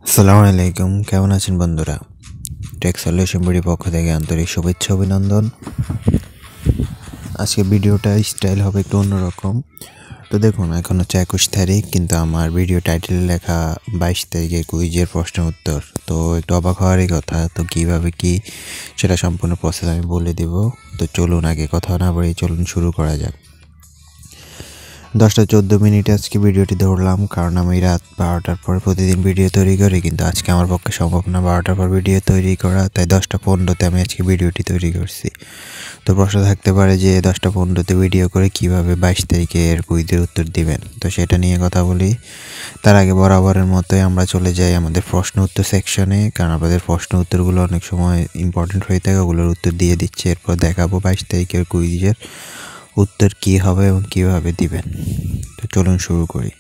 আসসালামু আলাইকুম, কেমন আছেন বন্ধুরা? টেক সলিউশন বিডির পক্ষ থেকে আন্তরিক শুভেচ্ছা অভিনন্দন। আজকে ভিডিওটা স্টাইল হবে একটু অন্যরকম। তো দেখুন, এখন হচ্ছে 21 তারিখ, কিন্তু আমার ভিডিও টাইটেলে লেখা 22 তারিখে কুইজের প্রশ্নের উত্তর। তো একটু অবাক হওয়ারই কথা। তো কীভাবে কি সেটা সম্পূর্ণ প্রসেস আমি বলে দেব। তো চলুন, আগে কথা না বাড়িয়ে চলুন শুরু করা যাক। 10টা 14 মিনিটে আজকে ভিডিওটি ধরলাম, কারণ আমি রাত 12টার পর প্রতিদিন ভিডিও তৈরি করি, কিন্তু আজকে আমার পক্ষে সম্ভব না 12টার পর ভিডিও তৈরি করা, তাই 10টা 15তে আমি আজকে ভিডিওটি তৈরি করছি। তো প্রশ্ন থাকতে পারে যে 10টা 15তে ভিডিও করে কিভাবে 22 তারিখে এর কুইজের উত্তর দিবেন। তো সেটা নিয়ে কথা বলি। তার আগে বরাবরের মতোই আমরা চলে যাই আমাদের প্রশ্ন উত্তর সেকশনে, কারণ আমাদের প্রশ্ন উত্তরগুলো অনেক সময় ইম্পর্টেন্ট হয়ে থাকে, ওগুলোর উত্তর দিয়ে দিচ্ছে। এরপর দেখাবো 22 তারিখের কুইজের উত্তর কী হবে এবং কীভাবে দিবেন। তো চলুন শুরু করি।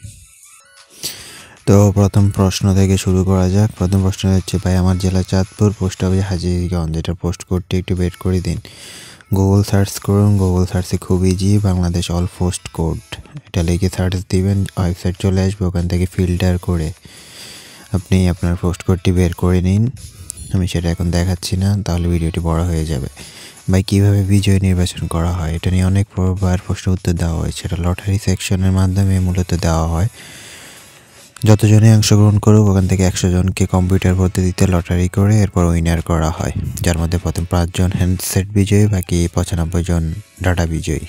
তো প্রথম প্রশ্ন থেকে শুরু করা যাক। প্রথম প্রশ্ন হচ্ছে, ভাই আমার জেলা চাঁদপুর, পোস্ট অফিস হাজিরগঞ্জ, এটা পোস্ট কোডটি একটু বের করে দিন। গুগল সার্চ করুন, গুগল সার্চে খুব easy Bangladesh all post code, এটা লিখে সার্চ দিবেন, ওয়েবসাইট চলে আসবে। ওখান থেকে ফিল্টার করে আপনি আপনার পোস্ট কোডটি বের করে নিন। আমি সেটা এখন দেখাচ্ছি না, তাহলে ভিডিওটি বড় হয়ে যাবে। ভাই কীভাবে বিজয় নির্বাচন করা হয়, এটা নিয়ে অনেকবার প্রশ্ন উত্তর দেওয়া হয়েছে। এটা লটারি সেকশনের মাধ্যমে মূলত দেওয়া হয়। যতজনে অংশগ্রহণ করুক, ওখান থেকে 100 জনকে কম্পিউটার পদ্ধতিতে লটারি করে এরপর উইনার করা হয়, যার মধ্যে প্রথম 5 জন হ্যান্ডসেট বিজয়ী, বাকি 95 জন ডাটা বিজয়ী।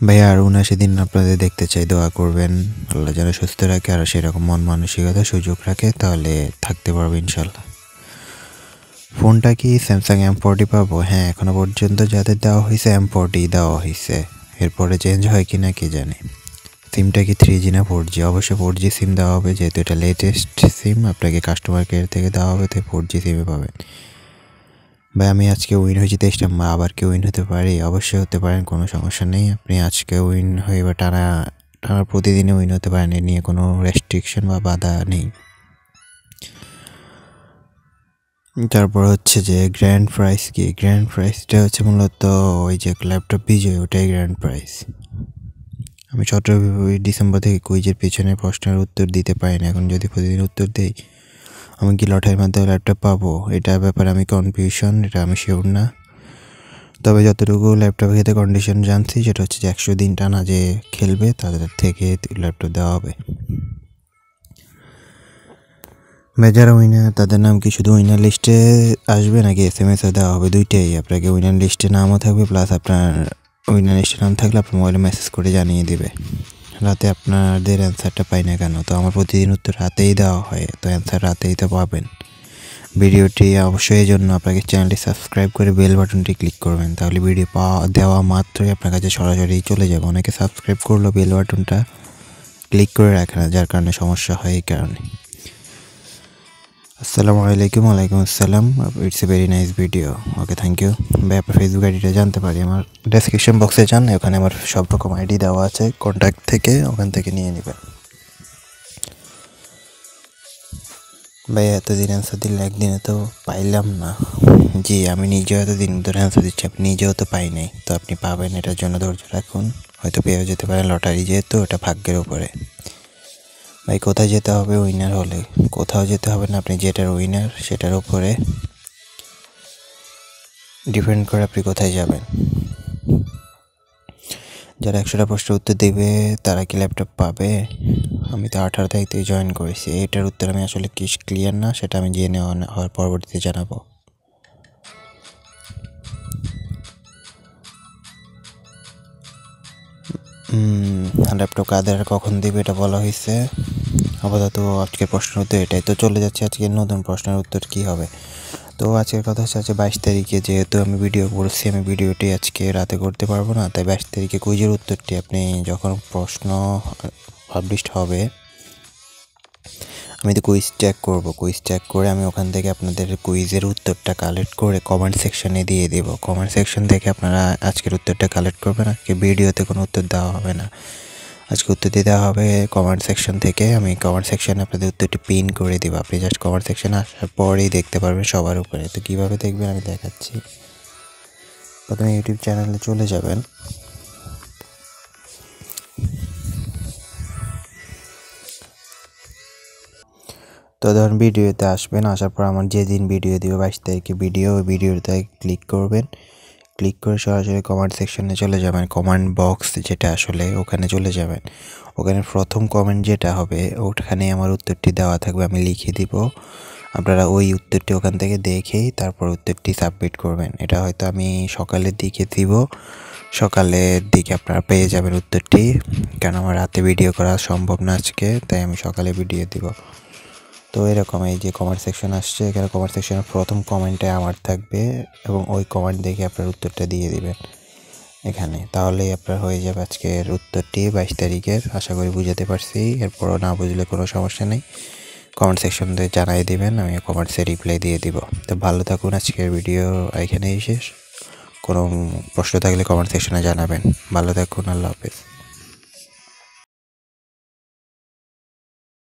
ভাইয়া আর 79 দিন আপনাদের দেখতে চাই, দোয়া করবেন আল্লাহ যেন সুস্থ রাখে আর সেরকম মন মানসিকতা সুযোগ রাখে, তাহলে থাকতে পারবে ইনশাল্লাহ। ফোনটা কি স্যামসাং M40 পাবো? হ্যাঁ, এখনও পর্যন্ত যাদের দেওয়া হয়েছে M40 দেওয়া হয়েছে, এরপরে চেঞ্জ হয় কি না কে জানে। সিমটা কি 3G না 4G? অবশ্যই 4G সিম দেওয়া হবে, যেহেতু এটা লেটেস্ট সিম, আপনাকে কাস্টমার কেয়ার থেকে দেওয়া হবে, তাই 4G সিমে পাবেন। ভাই আমি আজকে উইন হয়েছি 23টা, আবার কি উইন হতে পারি? অবশ্যই হতে পারেন, কোনো সমস্যা নেই। আপনি আজকে উইন হয়ে বা টানা প্রতিদিনে উইন হতে পারেন, এ নিয়ে কোনো রেস্ট্রিকশন বা বাধা নেই। তারপর হচ্ছে যে গ্র্যান্ড প্রাইজ কি? গ্র্যান্ড প্রাইজটা হচ্ছে মূলত ওই যে ল্যাপটপ বিজয়, ওটাই গ্র্যান্ড প্রাইজ। আমি 17 ডিসেম্বর থেকে কুইজের পিছনে প্রশ্নের উত্তর দিতে পারি না। এখন যদি প্রতিদিন উত্তর দেই, আমি কি লটারির মাধ্যমে ল্যাপটপ পাবো? এটার ব্যাপারে আমি কনফিউশন, এটা আমি শিওর না। তবে যতটুকু ল্যাপটপের ক্ষেত্রে কন্ডিশন জানছি, সেটা হচ্ছে যে 100 দিন টানা যে খেলবে তাদের থেকে ল্যাপটপ দেওয়া হবে। যারা উইনার, তাদের নাম কি শুধু উইনার লিস্টে আসবে নাকি SMS-ও দেওয়া হবে? দুইটাই। আপনাকে উইনার লিস্টে নামও থাকবে, প্লাস আপনার উইনার লিস্টে নাম থাকলে আপনার মোবাইলে মেসেজ করে জানিয়ে দেবে। রাতে আপনাদের অ্যান্সারটা পাই না কেন? তো আমার প্রতিদিন উত্তর রাতেই দেওয়া হয়, তো অ্যান্সার রাতেই তো পাবেন। ভিডিওটি অবশ্যই এই জন্য আপনাকে চ্যানেলটি সাবস্ক্রাইব করে বেল বাটনটি ক্লিক করবেন, তাহলে ভিডিও দেওয়া মাত্রই আপনার কাছে সরাসরি চলে যাবে। অনেকে সাবস্ক্রাইব করলেও বেল বাটনটা ক্লিক করে রাখে না, যার কারণে সমস্যা হয়। এই কারণে আসসালামু আলাইকুম। ওয়ালাইকুম আসসালাম। It's a very nice video. Okay, thank you. ভাই আপনার ফেসবুক আইডিটা জানতে পারি? আমার ডেসক্রিপশন বক্সে যান, ওখানে আমার সব রকম আইডি দেওয়া আছে, কন্ট্যাক্ট থেকে ওখান থেকে নিয়ে নেবেন। ভাই এতদিন অ্যান্সার দিলে একদিনে তো পাইলাম না। জি, আমি নিজেও এতদিন ধরে অ্যান্সার দিচ্ছি, আপনি নিজেও তো পাই নাই। তো আপনি পাবেন, এটার জন্য ধৈর্য রাখুন। হয়তো পেয়েও যেতে পারেন, লটারি যেহেতু ওটা ভাগ্যের উপরে। ভাই কোথায় যেতে হবে উইনার হলে? কোথাও যেতে হবে না, আপনি যেটার উইনার সেটার উপরে ডিপেন্ড করে আপনি কোথায় যাবেন। যারা 100টা প্রশ্নের উত্তর দেবে তারা কি ল্যাপটপ পাবে? আমি তো 18 তারিখে জয়েন করেছি, এটার উত্তর আমি আসলে কি ক্লিয়ার না, সেটা আমি জেনে হওয়ার পরবর্তীতে জানাবো। ল্যাপটপ কাদের কখন দিবে এটা বলা হয়েছে। আপাতত আজকের প্রশ্নের উত্তর এটাই। তো চলে যাচ্ছে আজকের নতুন প্রশ্নের উত্তর কি হবে। তো আজকের কথা হচ্ছে 22 তারিখে, যেহেতু আমি ভিডিও করছি, আমি ভিডিওটি আজকে রাতে করতে পারবো না, তাই 22 তারিখে কুইজের উত্তরটি আপনি যখন প্রশ্ন পাবলিশড হবে, আমি তো কুইজ চেক করবো। কুইজ চেক করে আমি ওখান থেকে আপনাদের কুইজের উত্তরটা কালেক্ট করে কমেন্ট সেকশনে দিয়ে দেবো। কমেন্ট সেকশন থেকে আপনারা আজকের উত্তরটা কালেক্ট করবেন। আজকে ভিডিওতে কোনো উত্তর দেওয়া হবে না, আজকে উত্তর দিতে হবে কমেন্ট সেকশন থেকে। আমি কমেন্ট সেকশনে আপনাদের উত্তরটি পিন করে দেবো, আপনি জাস্ট কমেন্ট সেকশনে আসার পরেই দেখতে পারবেন সবার উপরে। তো কীভাবে দেখবেন আমি দেখাচ্ছি। প্রথমে ইউটিউব চ্যানেলে চলে যাবেন, তো ধরুন ভিডিওতে আসবেন, আসার পর আমার যেদিন ভিডিও দিব 22 তারিখে ভিডিও, ওই ভিডিওতে ক্লিক করবেন। ক্লিক করে সরাসরি কমেন্ট সেকশনে চলে যাবেন, কমেন্ট বক্স যেটা আসলে ওখানে চলে যাবেন। ওখানে প্রথম কমেন্ট যেটা হবে ওখানে আমার উত্তরটি দেওয়া থাকবে, আমি লিখে দিব। আপনারা ওই উত্তরটি ওখান থেকে দেখেই তারপর উত্তরটি সাবমিট করবেন। এটা হয়তো আমি সকালের দিকে দিব, সকালের দিকে আপনারা পেয়ে যাবেন উত্তরটি, কারণ আমার রাতে ভিডিও করা সম্ভব না আজকে, তাই আমি সকালে ভিডিও দিব। তো এরকম এই যে কমেন্ট সেকশন আসছে, এখানে কমেন্ট সেকশনের প্রথম কমেন্টে আমার থাকবে এবং ওই কমেন্ট দেখে আপনার উত্তরটা দিয়ে দিবেন এখানে, তাহলেই আপনার হয়ে যাবে আজকের উত্তরটি 22 তারিখের। আশা করি বুঝাতে পারছি। এরপরও না বুঝলে কোনো সমস্যা নেই, কমেন্ট সেকশন দিয়ে জানাই দিবেন, আমি কমেন্টসে রিপ্লাই দিয়ে দিব। তো ভালো থাকুন, আজকের ভিডিও এখানেই শেষ। কোনো প্রশ্ন থাকলে কমেন্ট সেকশনে জানাবেন। ভালো থাকুন, আল্লাহ হাফেজ।